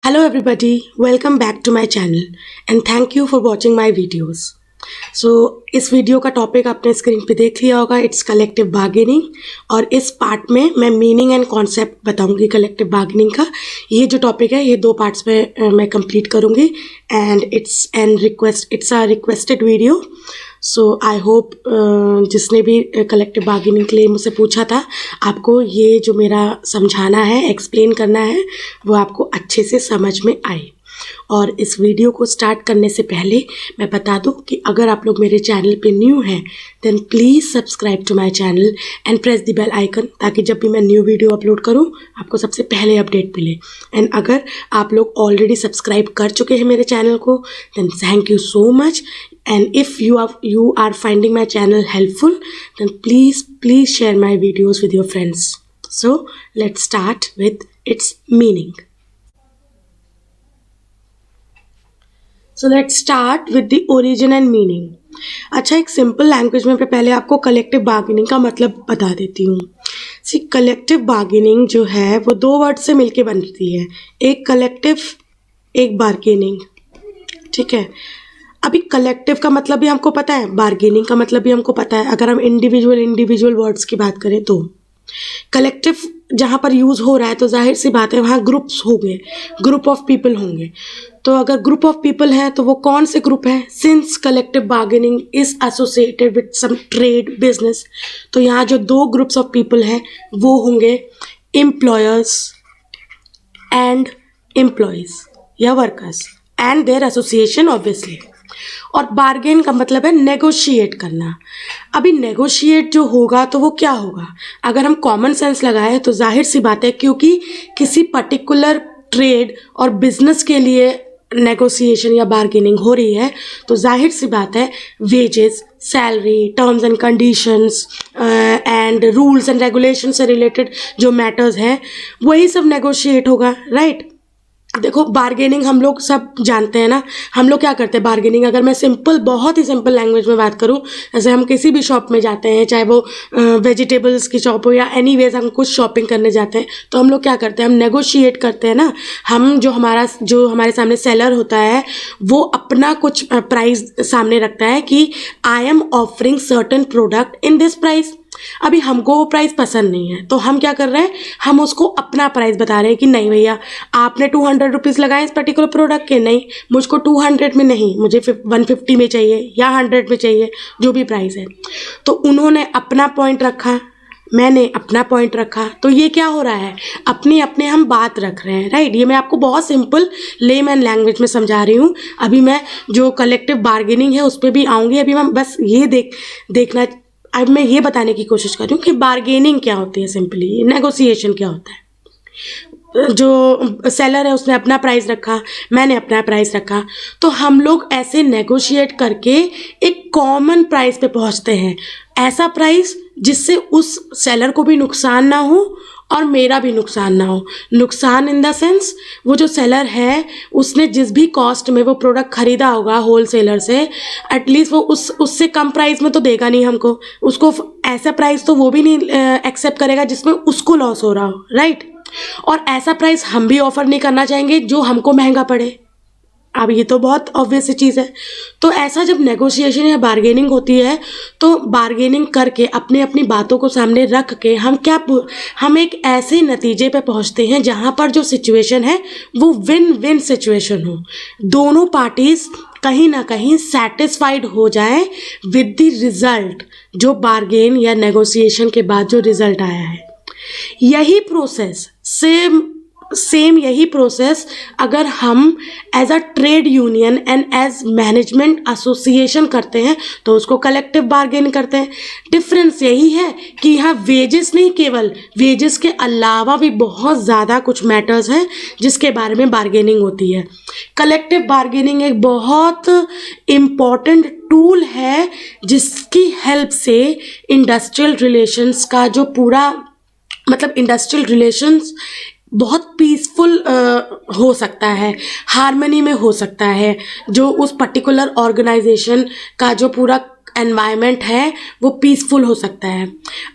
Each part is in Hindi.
Hello everybody, welcome back to my channel and thank you for watching my videos. So इस वीडियो का टॉपिक आपने स्क्रीन पे देख लिया होगा, इट्स कलेक्टिव बार्गेनिंग। और इस पार्ट में मैं मीनिंग एंड कॉन्सेप्ट बताऊंगी कलेक्टिव बार्गेनिंग का। ये जो टॉपिक है ये दो पार्ट्स में मैं कंप्लीट करूंगी and it's a requested video. So I hope जिसने भी कलेक्टिव बार्गेनिंग के लिए मुझसे पूछा था, आपको ये जो मेरा समझाना है, एक्सप्लेन करना है, वो आपको अच्छे से समझ में आए। और इस वीडियो को स्टार्ट करने से पहले मैं बता दूं कि अगर आप लोग मेरे चैनल पे न्यू हैं then please subscribe to my channel and press the bell icon, ताकि जब भी मैं न्यू वीडियो अपलोड करूं आपको सबसे पहले अपडेट मिले। एंड अगर आप लोग ऑलरेडी सब्सक्राइब कर चुके हैं मेरे चैनल को then thank you so much. And if you are finding my channel helpful, then please share my videos with your friends. So let's start with its meaning. So let's start with the origin and meaning. अच्छा, एक सिंपल लैंग्वेज में पहले आपको कलेक्टिव बार्गेनिंग का मतलब बता देती हूँ। सी कलेक्टिव बार्गेनिंग जो है वो दो वर्ड से मिलके बनती है, एक कलेक्टिव एक बार्गेनिंग। ठीक है, अभी कलेक्टिव का मतलब भी हमको पता है, बार्गेनिंग का मतलब भी हमको पता है। अगर हम इंडिविजुअल वर्ड्स की बात करें तो कलेक्टिव जहाँ पर यूज़ हो रहा है तो जाहिर सी बात है वहाँ ग्रुप्स होंगे, ग्रुप ऑफ पीपल होंगे। तो अगर ग्रुप ऑफ पीपल हैं तो वो कौन से ग्रुप हैं? Since collective bargaining is associated with some trade business, तो यहाँ जो दो ग्रुप्स ऑफ पीपल हैं वो होंगे एम्प्लॉयर्स एंड एम्प्लॉयज़ या workers and their association obviously. और बार्गेन का मतलब है नेगोशिएट करना। अभी नेगोशिएट जो होगा तो वो क्या होगा? अगर हम कॉमन सेंस लगाए तो जाहिर सी बात है, क्योंकि किसी पर्टिकुलर ट्रेड और बिजनेस के लिए नेगोशिएशन या बार्गेनिंग हो रही है तो जाहिर सी बात है wages, salary, terms and conditions and rules and regulation से रिलेटेड जो मैटर्स हैं वही सब नेगोशिएट होगा, राइट? देखो, बार्गेनिंग हम लोग सब जानते हैं ना। हम लोग क्या करते हैं बार्गेनिंग, अगर मैं बहुत ही सिंपल लैंग्वेज में बात करूं, जैसे हम किसी भी शॉप में जाते हैं, चाहे वो वेजिटेबल्स की शॉप हो या एनीवेज हम कुछ शॉपिंग करने जाते हैं, तो हम लोग क्या करते हैं, हम नेगोशिएट करते हैं ना। हम जो हमारे सामने सेलर होता है वो अपना कुछ प्राइस सामने रखता है कि I am offering certain product in this price. अभी हमको वो प्राइस पसंद नहीं है तो हम क्या कर रहे हैं, हम उसको अपना प्राइस बता रहे हैं कि नहीं भैया आपने 200 रुपीज़ लगाए इस पर्टिकुलर प्रोडक्ट के, नहीं मुझको 200 में नहीं, मुझे 150 में चाहिए या 100 में चाहिए, जो भी प्राइस है। तो उन्होंने अपना पॉइंट रखा, मैंने अपना पॉइंट रखा, तो ये क्या हो रहा है, अपने हम बात रख रहे हैं, राइट? ये मैं आपको बहुत सिंपल लेमैन लैंग्वेज में समझा रही हूँ। अभी मैं जो कलेक्टिव बार्गेनिंग है उस पर भी आऊँगी। अभी मैं बस ये देखना, अब मैं ये बताने की कोशिश कर रही हूँ कि बार्गेनिंग क्या होती है, सिंपली नेगोशिएशन क्या होता है। जो सेलर है उसने अपना प्राइस रखा, मैंने अपना प्राइस रखा, तो हम लोग ऐसे नेगोशिएट करके एक कॉमन प्राइस पे पहुंचते हैं। ऐसा प्राइस जिससे उस सेलर को भी नुकसान ना हो और मेरा भी नुकसान ना हो। नुकसान इन द सेंस, वो जो सेलर है उसने जिस भी कॉस्ट में वो प्रोडक्ट खरीदा होगा होल सेलर से, एटलीस्ट वो उससे कम प्राइस में तो देगा नहीं हमको। उसको ऐसा प्राइस तो वो भी नहीं एक्सेप्ट करेगा जिसमें उसको लॉस हो रहा हो, राइट? और ऐसा प्राइस हम भी ऑफर नहीं करना चाहेंगे जो हमको महंगा पड़े। अब ये तो बहुत ऑब्वियस चीज़ है। तो ऐसा जब नेगोशिएशन या बार्गेनिंग होती है तो बार्गेनिंग करके अपनी बातों को सामने रख के हम एक ऐसे नतीजे पे पहुंचते हैं जहां पर जो सिचुएशन है वो विन विन सिचुएशन हो, दोनों पार्टीज कहीं ना कहीं सेटिस्फाइड हो जाए विद द रिजल्ट, जो बार्गेन या नेगोशिएशन के बाद जो रिजल्ट आया है। यही प्रोसेस सेम यही प्रोसेस अगर हम as a trade union and as management association करते हैं तो उसको कलेक्टिव बार्गेनिंग करते हैं। डिफरेंस यही है कि यहाँ वेजेस नहीं, केवल वेजेस के अलावा भी बहुत ज़्यादा कुछ मैटर्स हैं जिसके बारे में बार्गेनिंग होती है। कलेक्टिव बार्गेनिंग एक बहुत इम्पॉर्टेंट टूल है जिसकी हेल्प से इंडस्ट्रियल रिलेशंस का जो पूरा मतलब इंडस्ट्रियल रिलेशंस बहुत पीसफुल हो सकता है, हार्मनी में हो सकता है। जो उस पर्टिकुलर ऑर्गेनाइजेशन का जो पूरा एनवायरनमेंट है वो पीसफुल हो सकता है।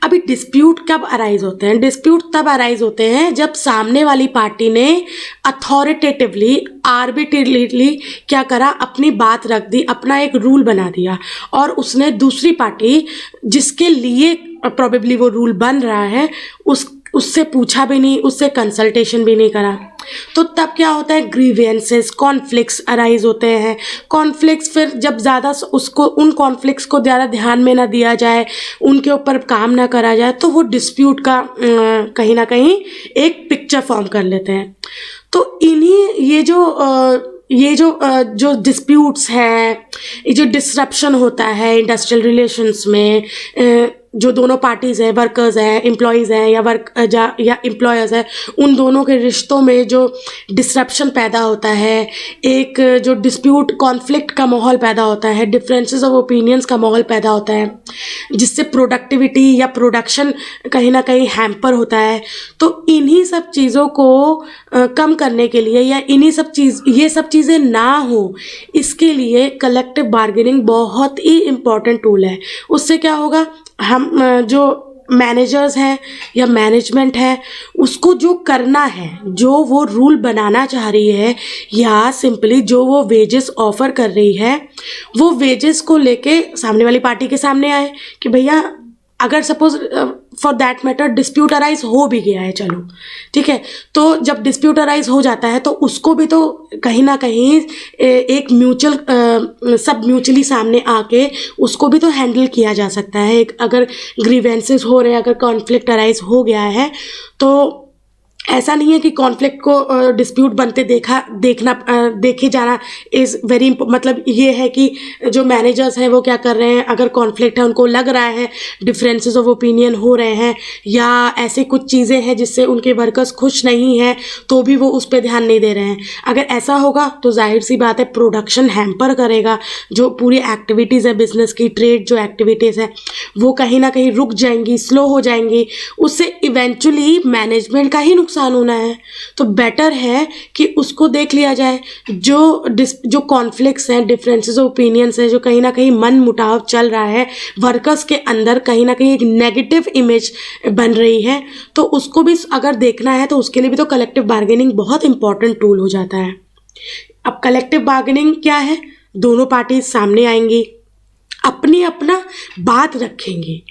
अभी डिस्प्यूट कब अराइज होते हैं? डिस्प्यूट तब अराइज होते हैं जब सामने वाली पार्टी ने अथॉरिटेटिवली आर्बिट्रेरीली क्या करा, अपनी बात रख दी, अपना एक रूल बना दिया, और उसने दूसरी पार्टी जिसके लिए प्रोबेबली वो रूल बन रहा है उससे पूछा भी नहीं, उससे कंसल्टेशन भी नहीं करा। तो तब क्या होता है, ग्रीवेंसेस, कॉन्फ्लिक्ट्स अराइज होते हैं। कॉन्फ्लिक्ट्स फिर जब ज़्यादा उसको उन कॉन्फ्लिक्ट्स को ज़्यादा ध्यान में ना दिया जाए, उनके ऊपर काम ना करा जाए, तो वो डिस्प्यूट का कहीं ना कहीं एक पिक्चर फॉर्म कर लेते हैं। तो इन्हीं जो डिस्प्यूट्स हैं, ये जो डिसरप्शन होता है इंडस्ट्रियल रिलेशंस में, जो दोनों पार्टीज़ हैं, वर्कर्स हैं, एम्प्लॉयज़ हैं या एम्प्लॉयर्स हैं, उन दोनों के रिश्तों में जो डिसरप्शन पैदा होता है, एक जो डिस्प्यूट कॉन्फ्लिक्ट का माहौल पैदा होता है, डिफरेंसेस ऑफ ओपिनियंस का माहौल पैदा होता है, जिससे प्रोडक्टिविटी या प्रोडक्शन कहीं ना कहीं हैम्पर होता है। तो इन्हीं सब चीज़ों को कम करने के लिए, या ये सब चीज़ें ना हो, इसके लिए कलेक्टिव बार्गेनिंग बहुत ही इम्पॉर्टेंट टूल है। उससे क्या होगा, हम जो मैनेजर्स हैं या मैनेजमेंट है, उसको जो करना है, जो वो रूल बनाना चाह रही है, या सिंपली जो वो वेजेस ऑफर कर रही है, वो वेजेस को लेके सामने वाली पार्टी के सामने आए कि भैया, अगर suppose for that matter dispute arise हो भी गया है, चलो ठीक है, तो जब डिस्प्यूट अराइज हो जाता है तो उसको भी तो कहीं ना कहीं एक सब म्यूचुअली सामने आके उसको भी तो हैंडल किया जा सकता है। एक अगर ग्रीवेंसेस हो रहे हैं, अगर कॉन्फ्लिक्ट अराइज हो गया है, तो ऐसा नहीं है कि कॉन्फ्लिक्ट को डिस्प्यूट बनते देखे जाना इज़ वेरी, मतलब ये है कि जो मैनेजर्स हैं वो क्या कर रहे हैं, अगर कॉन्फ्लिक्ट है, उनको लग रहा है डिफरेंसेस ऑफ ओपिनियन हो रहे हैं, या ऐसे कुछ चीज़ें हैं जिससे उनके वर्कर्स खुश नहीं हैं, तो भी वो उस पर ध्यान नहीं दे रहे हैं। अगर ऐसा होगा तो जाहिर सी बात है प्रोडक्शन हैम्पर करेगा, जो पूरी एक्टिविटीज़ है बिजनेस की, ट्रेड जो एक्टिविटीज़ है वो कहीं ना कहीं रुक जाएंगी, स्लो हो जाएंगी, उससे इवेंचुअली मैनेजमेंट का ही नुकसान होना है। तो बेटर है कि उसको देख लिया जाए, जो कॉन्फ्लिक्ट्स हैं, डिफरेंसेस ऑफ ओपिनियंस है, जो कहीं ना कहीं मन मुटाव चल रहा है, वर्कर्स के अंदर कहीं ना कहीं एक नेगेटिव इमेज बन रही है, तो उसको भी अगर देखना है तो उसके लिए भी तो कलेक्टिव बार्गेनिंग बहुत इंपॉर्टेंट टूल हो जाता है। अब कलेक्टिव बार्गेनिंग क्या है, दोनों पार्टी सामने आएंगी, अपना बात रखेंगे,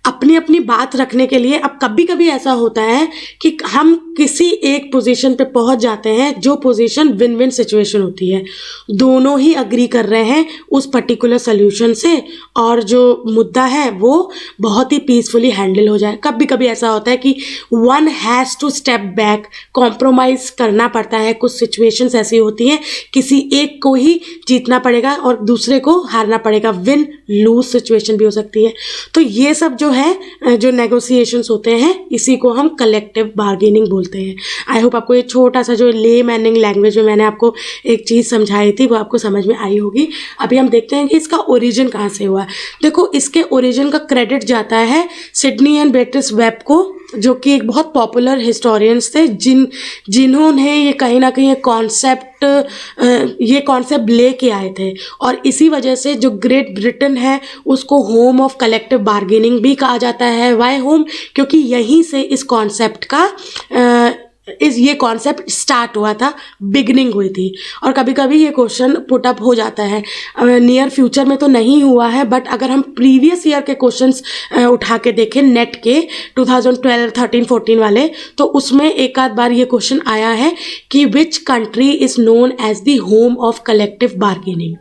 अपनी बात रखने के लिए। अब कभी कभी ऐसा होता है कि हम किसी एक पोजीशन पे पहुंच जाते हैं, जो पोजीशन विन विन सिचुएशन होती है, दोनों ही अग्री कर रहे हैं उस पर्टिकुलर सोल्यूशन से, और जो मुद्दा है वो बहुत ही पीसफुली हैंडल हो जाए। कभी कभी ऐसा होता है कि one has to step back, compromise करना पड़ता है, कुछ सिचुएशंस ऐसी होती हैं, किसी एक को ही जीतना पड़ेगा और दूसरे को हारना पड़ेगा, विन लूज सिचुएशन भी हो सकती है। तो ये सब जो है, जो नेगोशिएशंस होते हैं, इसी को हम कलेक्टिव बार्गेनिंग बोलते हैं। आई होप आपको ये छोटा सा जो ले मैनिंग लैंग्वेज में मैंने आपको एक चीज़ समझाई थी वो आपको समझ में आई होगी। अभी हम देखते हैं कि इसका ओरिजिन कहाँ से हुआ। देखो, इसके ओरिजिन का क्रेडिट जाता है सिडनी एंड बेट्रिस वेब को, जो कि एक बहुत पॉपुलर हिस्टोरियंस थे, जिन्होंने ये कहीं ना कहीं ये कॉन्सेप्ट लेके आए थे। और इसी वजह से जो ग्रेट ब्रिटेन है उसको होम ऑफ कलेक्टिव बार्गेनिंग भी कहा जाता है। Why home? क्योंकि यहीं से इस कॉन्सेप्ट का ये कॉन्सेप्ट स्टार्ट हुआ था, बिगनिंग हुई थी। और कभी कभी ये क्वेश्चन पुट अप हो जाता है, नियर फ्यूचर में तो नहीं हुआ है, बट अगर हम प्रीवियस ईयर के क्वेश्चंस उठा के देखें नेट के 2012, 13, 14 वाले, तो उसमें एक आध बार ये क्वेश्चन आया है कि which country is known as the home of collective bargaining.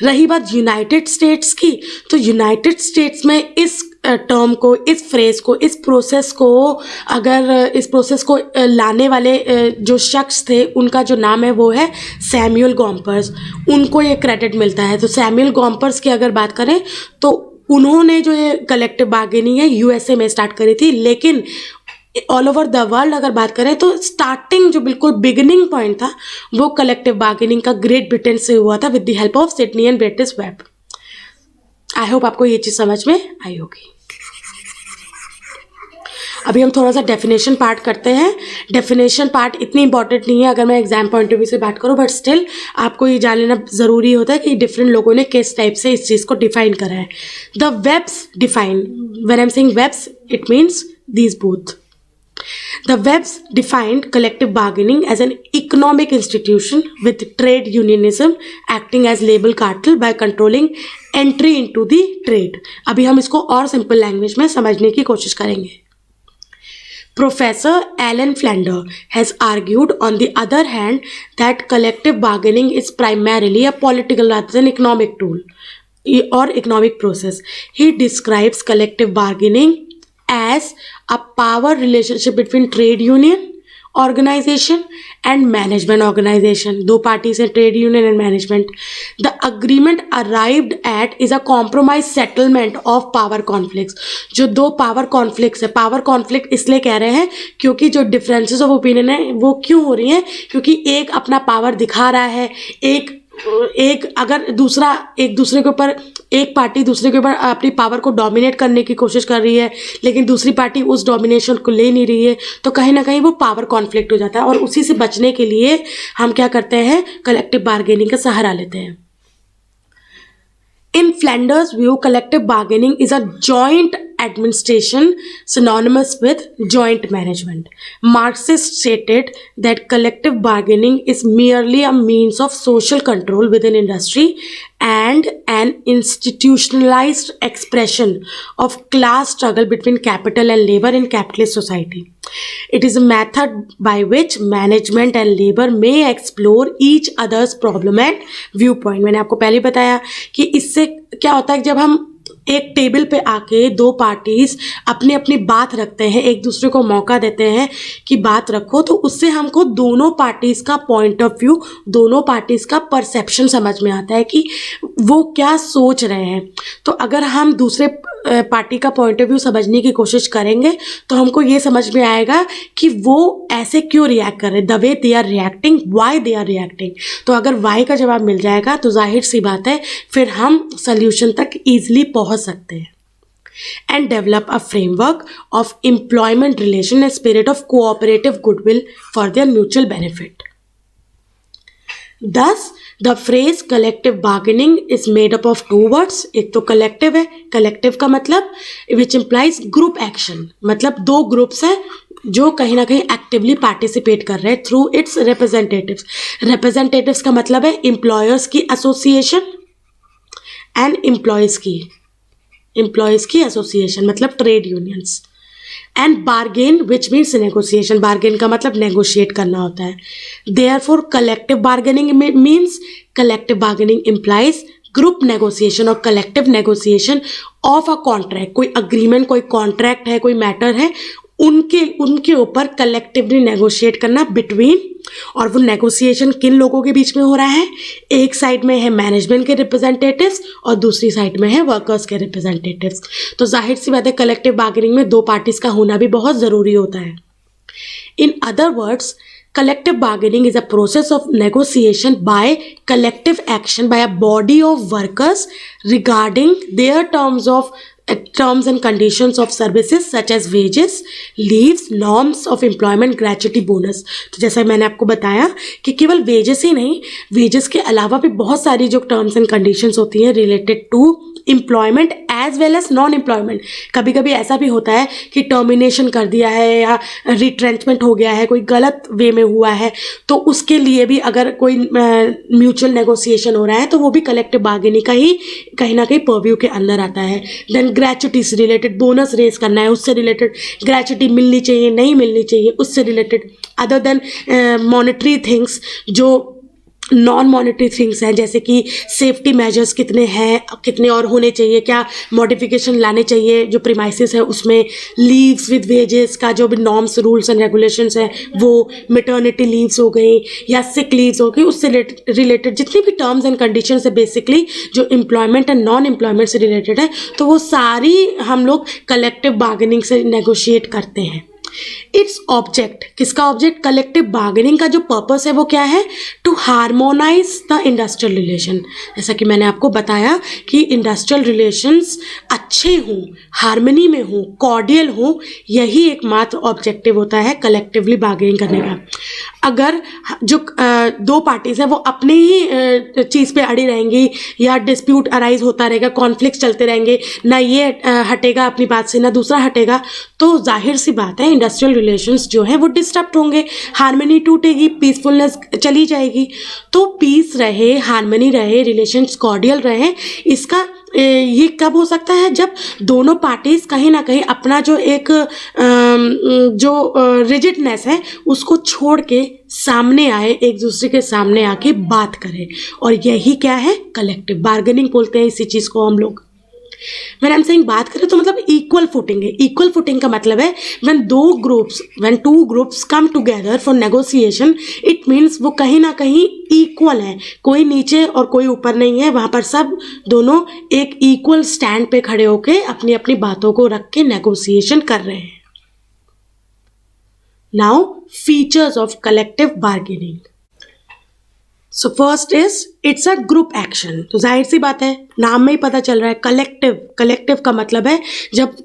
रही बात यूनाइटेड स्टेट्स की, तो यूनाइटेड स्टेट्स में इस टर्म को, इस फ्रेज को, इस प्रोसेस को लाने वाले जो शख्स थे, उनका जो नाम है वो है सैमुअल गॉम्पर्स। उनको ये क्रेडिट मिलता है। तो सैमुअल गॉम्पर्स की अगर बात करें तो उन्होंने जो ये कलेक्टिव बार्गेनिंग है यूएसए में स्टार्ट करी थी, लेकिन ऑल ओवर द वर्ल्ड अगर बात करें तो स्टार्टिंग जो बिल्कुल बिगिनिंग पॉइंट था वो कलेक्टिव बार्गेनिंग का ग्रेट ब्रिटेन से हुआ था with the help of Sidney and Beatrice Webb. I hope आपको ये चीज़ समझ में आई होगी। अभी हम थोड़ा सा डेफिनेशन पार्ट करते हैं। डेफिनेशन पार्ट इतनी इंपॉर्टेंट नहीं है अगर मैं एग्जाम पॉइंट ऑफ व्यू से बात करूँ, बट स्टिल आपको ये जान लेना ज़रूरी होता है कि डिफरेंट लोगों ने किस टाइप से इस चीज़ को डिफाइन करा है। The Webbs define, when I am saying Webbs it means these both. The Webs defined collective bargaining as an economic institution with trade unionism acting as labor cartel by controlling entry into the trade। अभी हम इसको और सिंपल लैंग्वेज में समझने की कोशिश करेंगे। Professor Alan Flander has argued, on the other hand, that collective bargaining is primarily a political rather than economic tool or economic process. He describes collective bargaining as a power relationship between trade union organization and management organization। दो पार्टीज हैं, trade union and management. The agreement arrived at is a compromise settlement of power conflicts. जो दो पावर कॉन्फ्लिक्ट्स है, पावर कॉन्फ्लिक्ट इसलिए कह रहे हैं क्योंकि जो डिफरेंसेस ऑफ ओपिनियन है वो क्यों हो रही हैं, क्योंकि एक अपना पावर दिखा रहा है, एक अगर दूसरा एक दूसरे के ऊपर, एक पार्टी दूसरे के ऊपर अपनी पावर को डोमिनेट करने की कोशिश कर रही है लेकिन दूसरी पार्टी उस डोमिनेशन को ले नहीं रही है, तो कहीं ना कहीं वो पावर कॉन्फ्लिक्ट हो जाता है। और उसी से बचने के लिए हम क्या करते हैं, कलेक्टिव बार्गेनिंग का सहारा लेते हैं। In Flanders' view, collective bargaining is a joint administration synonymous with joint management. Marxists stated that collective bargaining is merely a means of social control within industry and an institutionalized expression of class struggle between capital and labor in capitalist society. It is a method by which management and labor may explore each other's problem and viewpoint। मैंने आपको पहले बताया कि इससे क्या होता है कि जब हम एक टेबल पे आके दो पार्टीज अपनी अपनी बात रखते हैं, एक दूसरे को मौका देते हैं कि बात रखो, तो उससे हमको दोनों पार्टीज का पॉइंट ऑफ व्यू, दोनों पार्टीज का परसेप्शन समझ में आता है कि वो क्या सोच रहे हैं। तो अगर हम दूसरे पार्टी का पॉइंट ऑफ व्यू समझने की कोशिश करेंगे तो हमको ये समझ में आएगा कि वो ऐसे क्यों रिएक्ट कर रहे हैं, the way they are reacting, why they are reacting. तो अगर वाई का जवाब मिल जाएगा तो जाहिर सी बात है फिर हम सोल्यूशन तक ईजिली पहुंच सकते हैं। And develop a framework of employment relation and spirit of cooperative goodwill for their mutual benefit. Thus, the phrase collective bargaining is made up of two words। एक तो collective है, collective का मतलब which implies group action, मतलब दो groups हैं जो कहीं ना कहीं एक्टिवली पार्टिसिपेट कर रहे हैं थ्रू इट्स रिप्रेजेंटेटिव्स। रिप्रेजेंटेटिव्स का मतलब है एम्प्लॉयर्स की एसोसिएशन एंड एम्प्लॉयज़ की एसोसिएशन मतलब trade unions. And bargain which means negotiation, bargain का मतलब नेगोशिएट करना होता है। Therefore collective bargaining means, collective bargaining implies group negotiation और collective negotiation of a contract. कोई अग्रीमेंट, कोई कॉन्ट्रैक्ट है, कोई मैटर है, उनके ऊपर कलेक्टिवली नेगोशिएट करना बिटवीन, और वो नेगोशिएशन किन लोगों के बीच में हो रहा है, एक साइड में है मैनेजमेंट के रिप्रेजेंटेटिव्स और दूसरी साइड में है वर्कर्स के रिप्रेजेंटेटिव्स। तो जाहिर सी बात है कलेक्टिव बार्गेनिंग में दो पार्टीज का होना भी बहुत ज़रूरी होता है। In other words, collective bargaining is a process of negotiation by collective action by a body of workers regarding their terms and conditions of services such as wages, leaves, norms of employment, gratuity, bonus। तो जैसा मैंने आपको बताया कि केवल वेजेस ही नहीं, वेजेस के अलावा भी बहुत सारी जो टर्म्स एंड कंडीशंस होती हैं related to employment as well as non employment. कभी कभी ऐसा भी होता है कि टर्मिनेशन कर दिया है या रिट्रेंचमेंट हो गया है, कोई गलत वे में हुआ है, तो उसके लिए भी अगर कोई म्यूचुअल नेगोशिएशन हो रहा है तो वो भी कलेक्टिव बार्गेनिंग का ही कहीं ना कहीं परव्यू के अंदर आता है। देन ग्रेचुटी से रिलेटेड, बोनस रेज करना है उससे रिलेटेड, ग्रेचुटी मिलनी चाहिए नहीं मिलनी चाहिए उससे related, other than monetary things जो नॉन मॉनेटरी थिंग्स हैं जैसे कि सेफ्टी मेजर्स कितने हैं, कितने और होने चाहिए, क्या मॉडिफिकेशन लाने चाहिए जो प्रीमाइसिस है उसमें, लीव्स विद वेजेस का जो भी नॉर्म्स रूल्स एंड रेगुलेशंस हैं वो, मैटरनिटी लीव्स हो गई या सिक लीव्स हो गई, उससे रिलेटेड जितनी भी टर्म्स एंड कंडीशंस है बेसिकली जो एम्प्लॉयमेंट एंड नॉन एम्प्लॉयमेंट से रिलेटेड है, तो वो सारी हम लोग कलेक्टिव बार्गेनिंग से नेगोशिएट करते हैं। इट्स ऑब्जेक्ट, किसका ऑब्जेक्ट? कलेक्टिव बार्गेनिंग का जो पर्पस है वो क्या है? To harmonise the industrial relation. जैसा कि मैंने आपको बताया कि इंडस्ट्रियल रिलेशंस अच्छे हों, हार्मनी में हों, कॉर्डियल हों, यही एकमात्र ऑब्जेक्टिव होता है कलेक्टिवली बार्गेनिंग करने का। अगर जो दो पार्टीज हैं वो अपने ही चीज़ पे अड़ी रहेंगी या डिस्प्यूट अराइज होता रहेगा, कॉन्फ्लिक्ट चलते रहेंगे, ना ये हटेगा अपनी बात से ना दूसरा हटेगा, तो जाहिर सी बात है इंडस्ट्रियल रिलेशंस जो है वो डिस्टर्ब होंगे, हार्मनी टूटेगी, पीसफुलनेस चली जाएगी। तो पीस रहे, हार्मनी रहे, रिलेशंस कॉर्डियल रहे, इसका ये कब हो सकता है? जब दोनों पार्टीज कहीं ना कहीं अपना जो एक जो रिजिडनेस है उसको छोड़ के सामने आए, एक दूसरे के सामने आके बात करें, और यही क्या है? कलेक्टिव बार्गेनिंग बोलते हैं इसी चीज़ को हम लोग। व्हेन आई एम सेइंग बात करें तो मतलब इक्वल फुटिंग है। इक्वल फुटिंग का मतलब है when two groups come together for negotiation, it means वो कहीं ना कहीं इक्वल है, कोई नीचे और कोई ऊपर नहीं है, वहाँ पर सब दोनों एक इक्वल स्टैंड पे खड़े होके अपनी अपनी बातों को रख के नेगोशिएशन कर रहे हैं। Now features of collective bargaining. So first is it's a group action. तो जाहिर सी बात है, नाम में ही पता चल रहा है कलेक्टिव। कलेक्टिव का मतलब है जब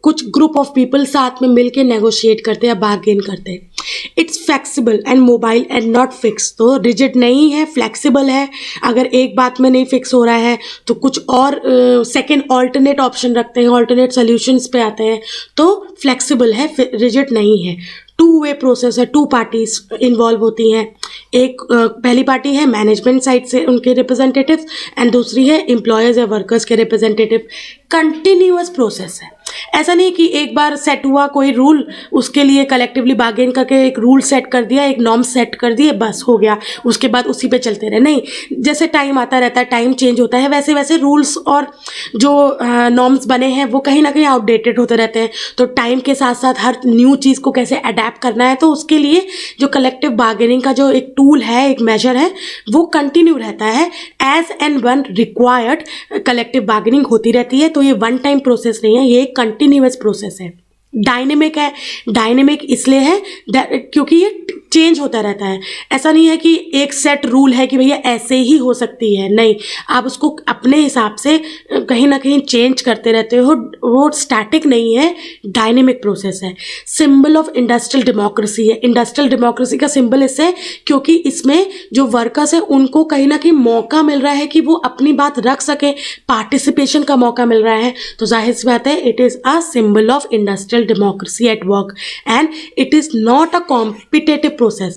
कुछ ग्रुप ऑफ पीपल साथ में मिलके नेगोशिएट करते हैं या बार्गेन करते हैं। It's flexible and mobile and not fix. तो रिजिड नहीं है, फ्लेक्सिबल है। अगर एक बात में नहीं फिक्स हो रहा है तो कुछ और सेकेंड ऑल्टरनेट ऑप्शन रखते हैं, ऑल्टरनेट सोल्यूशंस पे आते हैं, तो फ्लेक्सिबल है, रिजिड नहीं है। टू वे प्रोसेस है, टू पार्टीज इन्वॉल्व होती हैं। एक पहली पार्टी है मैनेजमेंट साइड से उनके रिप्रेजेंटेटिव एंड दूसरी है एम्प्लॉयर्स या वर्कर्स के रिप्रेजेंटेटिव। कंटिन्यूअस प्रोसेस है, ऐसा नहीं कि एक बार सेट हुआ कोई रूल, उसके लिए कलेक्टिवली बार्गेन करके एक रूल सेट कर दिया, एक नॉर्म सेट कर दिए, बस हो गया, उसके बाद उसी पे चलते रहे। नहीं, जैसे टाइम आता रहता है, टाइम चेंज होता है, वैसे वैसे रूल्स और जो नॉर्म्स बने हैं वो कहीं ना कहीं आउटडेटेड होते रहते हैं। तो टाइम के साथ साथ हर न्यू चीज़ को कैसे अडेप्ट करना है, तो उसके लिए जो कलेक्टिव बार्गेनिंग का जो एक टूल है, एक मेजर है, वो कंटिन्यू रहता है। As and one required collective bargaining होती रहती है। तो ये वन टाइम प्रोसेस नहीं है, ये एक कंटिन्यूअस प्रोसेस है। डायनेमिक है। डायनेमिक इसलिए है क्योंकि ये चेंज होता रहता है। ऐसा नहीं है कि एक सेट रूल है कि भैया ऐसे ही हो सकती है, नहीं, आप उसको अपने हिसाब से कहीं ना कहीं चेंज करते रहते हो। वो स्टैटिक नहीं है, डायनेमिक प्रोसेस है। सिंबल ऑफ इंडस्ट्रियल डेमोक्रेसी है। इंडस्ट्रियल डेमोक्रेसी का सिंबल इससे क्योंकि इसमें जो वर्कर्स है उनको कहीं ना कहीं मौका मिल रहा है कि वो अपनी बात रख सके, पार्टिसिपेशन का मौका मिल रहा है। तो जाहिर सी बात है, it is a symbol of industrial democracy at work and it is not a competitive process।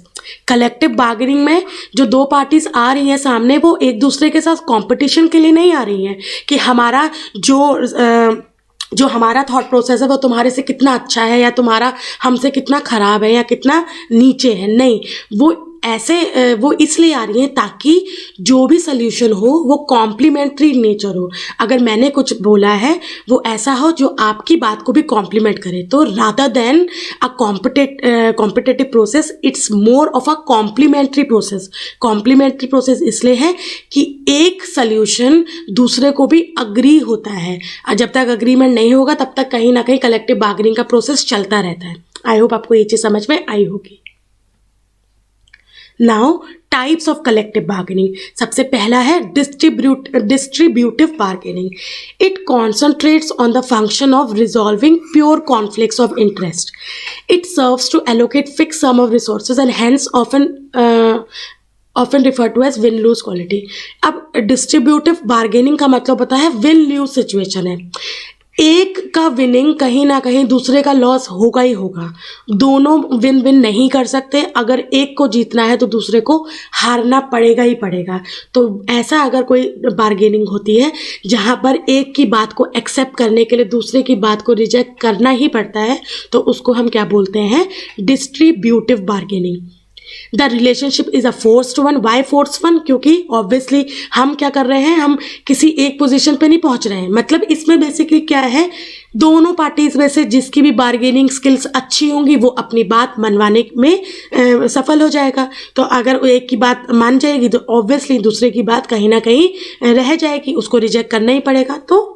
Collective bargaining में जो दो पार्टीज आ रही हैं सामने, वो एक दूसरे के साथ कंपटीशन के लिए नहीं आ रही हैं कि हमारा जो हमारा थॉट प्रोसेस है वो तुम्हारे से कितना अच्छा है या तुम्हारा हमसे कितना खराब है या कितना नीचे है। नहीं, वो इसलिए आ रही हैं ताकि जो भी सोल्यूशन हो वो कॉम्प्लीमेंट्री नेचर हो। अगर मैंने कुछ बोला है वो ऐसा हो जो आपकी बात को भी कॉम्प्लीमेंट करे। तो rather than a competitive process, it's more of a complementary process. Complementary process इसलिए है कि एक सोल्यूशन दूसरे को भी अग्री होता है, और जब तक अग्रीमेंट नहीं होगा तब तक कहीं ना कहीं कलेक्टिव बार्गेनिंग का प्रोसेस चलता रहता है। आई होप आपको ये चीज़ समझ में आई होगी। Now types of collective bargaining. सबसे पहला है distributive bargaining. It concentrates on the function of resolving pure conflicts of interest. It serves to allocate fix sum of resources and hence often refer to as win lose quality. अब डिस्ट्रीब्यूटिव बार्गेनिंग का मतलब होता है विन लूज सिचुएशन है। एक का विनिंग कहीं ना कहीं दूसरे का लॉस होगा ही होगा। दोनों विन विन नहीं कर सकते। अगर एक को जीतना है तो दूसरे को हारना पड़ेगा ही पड़ेगा। तो ऐसा अगर कोई बार्गेनिंग होती है जहाँ पर एक की बात को एक्सेप्ट करने के लिए दूसरे की बात को रिजेक्ट करना ही पड़ता है, तो उसको हम क्या बोलते हैं? Distributive bargaining. The relationship is a forced one. Why forced one? क्योंकि ऑब्वियसली हम क्या कर रहे हैं, हम किसी एक पोजीशन पे नहीं पहुंच रहे हैं। मतलब इसमें बेसिकली क्या है, दोनों पार्टीज में से जिसकी भी बार्गेनिंग स्किल्स अच्छी होंगी वो अपनी बात मनवाने में सफल हो जाएगा। तो अगर एक की बात मान जाएगी तो ऑब्वियसली दूसरे की बात कहीं ना कहीं रह जाएगी, उसको रिजेक्ट करना ही पड़ेगा। तो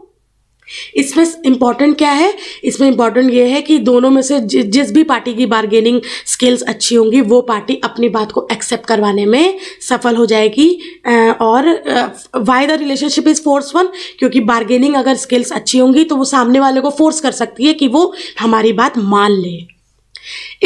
इसमें इम्पॉर्टेंट क्या है, इसमें इम्पॉर्टेंट ये है कि दोनों में से जिस भी पार्टी की बार्गेनिंग स्किल्स अच्छी होंगी वो पार्टी अपनी बात को एक्सेप्ट करवाने में सफल हो जाएगी। और why the relationship is force one, क्योंकि बार्गेनिंग अगर स्किल्स अच्छी होंगी तो वो सामने वाले को फोर्स कर सकती है कि वो हमारी बात मान ले।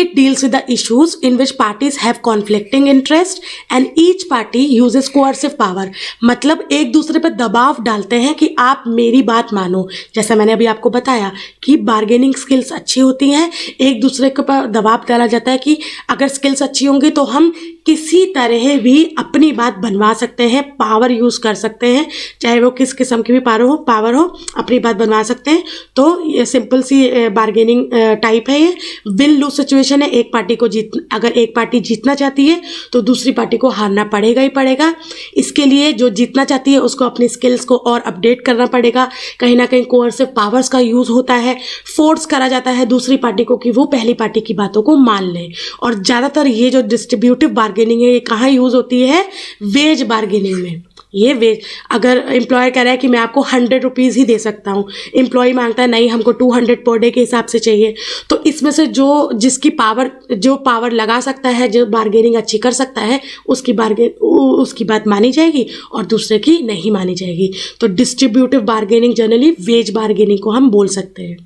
It deals with the issues in which parties have conflicting interest and each party uses coercive power। मतलब एक दूसरे पर दबाव डालते हैं कि आप मेरी बात मानो। जैसा मैंने अभी आपको बताया कि बार्गेनिंग स्किल्स अच्छी होती हैं, एक दूसरे के पर दबाव डाला जाता है कि अगर स्किल्स अच्छी होंगी तो हम किसी तरह भी अपनी बात बनवा सकते हैं, पावर यूज़ कर सकते हैं, चाहे वो किस किस्म की भी पावर हो अपनी बात बनवा सकते हैं। तो ये सिंपल सी बार्गेनिंग टाइप है। ये विन लूज सिचुएशन है। एक पार्टी को अगर एक पार्टी जीतना चाहती है तो दूसरी पार्टी को हारना पड़ेगा ही पड़ेगा। इसके लिए जो जीतना चाहती है उसको अपनी स्किल्स को और अपडेट करना पड़ेगा। कहीं ना कहीं कोअर्सिव पावर्स का यूज़ होता है, फोर्स करा जाता है दूसरी पार्टी को कि वो पहली पार्टी की बातों को मान ले। और ज़्यादातर ये जो डिस्ट्रीब्यूटिव बार्गेनिंग है ये कहाँ यूज़ होती है, वेज बार्गेनिंग में। ये वेज, अगर एम्प्लॉयर कह रहा है कि मैं आपको 100 रुपीज़ ही दे सकता हूँ, एम्प्लॉय मांगता है नहीं हमको 200 पर डे के हिसाब से चाहिए, तो इसमें से जिसकी पावर लगा सकता है, जो बार्गेनिंग अच्छी कर सकता है, उसकी बात मानी जाएगी और दूसरे की नहीं मानी जाएगी। तो distributive bargaining generally wage bargaining को हम बोल सकते हैं।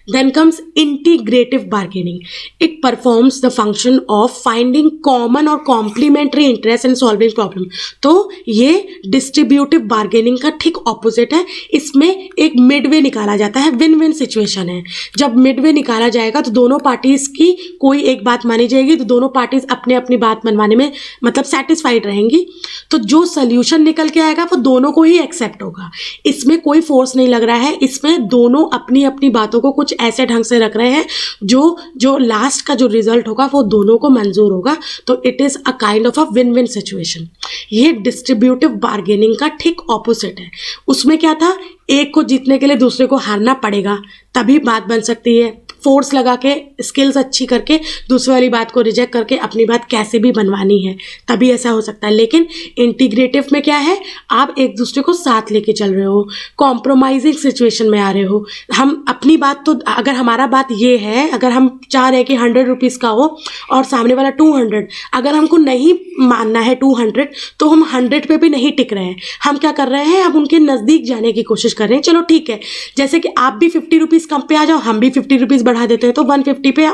Then comes integrative bargaining. It performs the function of finding common or complementary interests and solving problem. तो ये distributive bargaining का ठीक opposite है। इसमें एक midway निकाला जाता है, विन विन सिचुएशन है। जब midway निकाला जाएगा तो दोनों पार्टीज की कोई एक बात मानी जाएगी, तो दोनों पार्टीज अपने अपनी बात मनवाने में मतलब सेटिस्फाइड रहेंगी। तो जो सोल्यूशन निकल के आएगा वो दोनों को ही एक्सेप्ट होगा। इसमें कोई फोर्स नहीं लग रहा है, इसमें दोनों अपनी अपनी बातों को कुछ ऐसे ढंग से रख रहे हैं जो लास्ट का जो रिजल्ट होगा वो दोनों को मंजूर होगा। तो it is a kind of a win win situation. ये डिस्ट्रीब्यूटिव बार्गेनिंग का ठीक ऑपोजिट है। उसमें क्या था, एक को जीतने के लिए दूसरे को हारना पड़ेगा तभी बात बन सकती है। फोर्स लगा के स्किल्स अच्छी करके दूसरे वाली बात को रिजेक्ट करके अपनी बात कैसे भी बनवानी है तभी ऐसा हो सकता है। लेकिन इंटीग्रेटिव में क्या है, आप एक दूसरे को साथ लेके चल रहे हो, कॉम्प्रोमाइजिंग सिचुएशन में आ रहे हो। हम अपनी बात तो अगर हमारा बात ये है, अगर हम चाह रहे हैं कि 100 रुपीज़ का हो और सामने वाला 200, अगर हमको नहीं मानना है 200 तो हम 100 पे भी नहीं टिक रहे हैं। हम क्या कर रहे हैं, हम उनके नज़दीक जाने की कोशिश कर रहे हैं। चलो ठीक है, जैसे कि आप भी 50 रुपीज़ कम पे आ जाओ, हम भी 50 रुपीज़ बढ़ा देते हैं तो 150 पे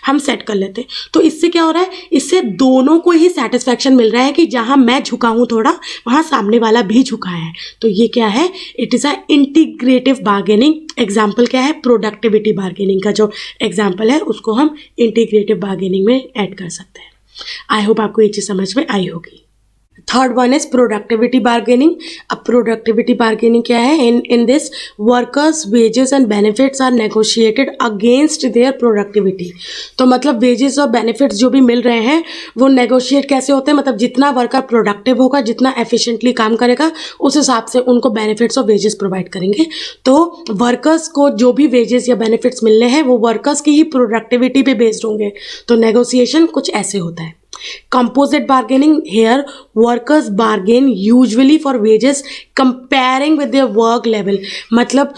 हम सेट कर लेते हैं। तो इससे क्या हो रहा है, इससे दोनों को ही सेटिस्फैक्शन मिल रहा है कि जहां मैं झुका हूं थोड़ा वहां सामने वाला भी झुका है। तो ये क्या है, it is a integrative bargaining. Example क्या है, प्रोडक्टिविटी बार्गेनिंग का जो एग्जाम्पल है उसको हम इंटीग्रेटिव बार्गेनिंग में ऐड कर सकते हैं। आई होप आपको ये चीज़ समझ में आई होगी। Third one is productivity bargaining. अब प्रोडक्टिविटी बार्गेनिंग क्या है, in this workers wages and benefits are negotiated against their productivity. तो मतलब वेजेस और बेनिफिट्स जो भी मिल रहे हैं वो नेगोशिएट कैसे होते हैं, मतलब जितना वर्कर प्रोडक्टिव होगा, जितना एफिशिएंटली काम करेगा उस हिसाब से उनको बेनिफिट्स और वेजेस प्रोवाइड करेंगे। तो वर्कर्स को जो भी वेजेस या बेनिफिट्स मिलने हैं वो वर्कर्स की ही प्रोडक्टिविटी पे बेस्ड होंगे। तो नेगोशिएशन कुछ ऐसे होता है। Composite bargaining, here workers bargain usually for wages comparing with their work level। मतलब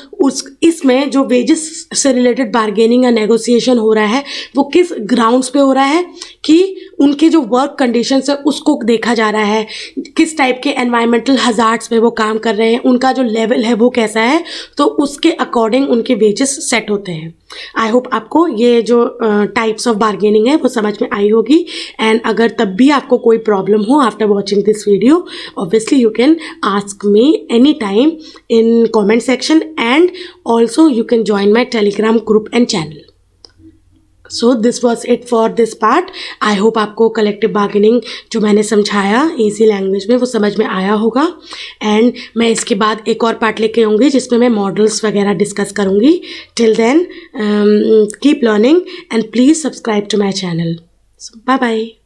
इसमें जो वेजेस से रिलेटेड बार्गेनिंग या नेगोशिएशन हो रहा है वो किस ग्राउंड्स पे हो रहा है कि उनके जो वर्क कंडीशंस है उसको देखा जा रहा है, किस टाइप के एनवायरमेंटल हजार्ड्स पे वो काम कर रहे हैं, उनका जो लेवल है वो कैसा है, तो उसके अकॉर्डिंग उनके वेजेस सेट होते हैं। आई होप आपको ये जो टाइप्स ऑफ बार्गेनिंग है वो समझ में आई होगी। एंड अगर तब भी आपको कोई प्रॉब्लम हो after watching this video, obviously you can ask me any time in comment section and also you can join my Telegram group and channel. So this was it for this part. I hope आपको कलेक्टिव बार्गेनिंग जो मैंने समझाया ईजी लैंग्वेज में वो समझ में आया होगा। एंड मैं इसके बाद एक और पार्ट लेके आऊँगी जिसमें मैं मॉडल्स वगैरह डिस्कस करूँगी। Till then keep learning and please subscribe to my channel. Bye bye.